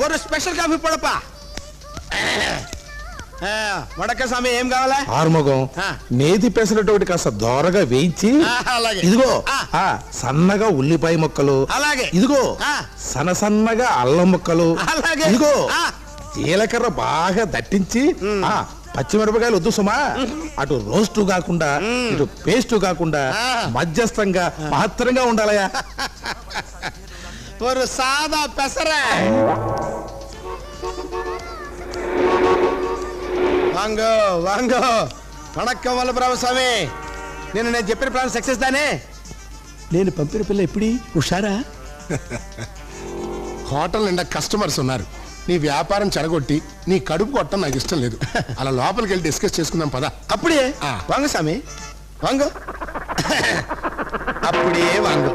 ஒரு special coffee போடப்பா. వడక స్వామి ఏం కావాలా? ఆరుముఖం నేతి పెసరట్టు ఒకటి కాస్త దోరగా వేయించి, ఇదిగో సన్నగా ఉల్లిపాయ ముక్కలు, అలాగే ఇదిగో సన్నగా అల్లం ముక్కలు, ఇదిగో జీలకర్ర బాగా దట్టించి, పచ్చిమిరపకాయలు వద్దు సుమా, అటు రోస్టు కాకుండా ఇటు పేస్ట్ కాకుండా మధ్యస్థంగా పాత్రంగా ఉండాలయా. ஒரு சாதா பெசர. వాంగో వాంగో వణక్కం వల్లభరామ స్వామి. నేను చెప్పిన ప్లాన్ సక్సెస్ దానే? నేను పంపిన పిల్ల ఎప్పుడు హుషారా? హోటల్ నిండా కస్టమర్స్ ఉన్నారు. నీ వ్యాపారం చెడగొట్టి నీ కడుపు కొట్టడం నాకు ఇష్టం లేదు. అలా లోపలికి వెళ్ళి డిస్కస్ చేసుకుందాం పదా. అప్పుడే వాంగ స్వామి వాంగో. అప్పుడే వాంగో.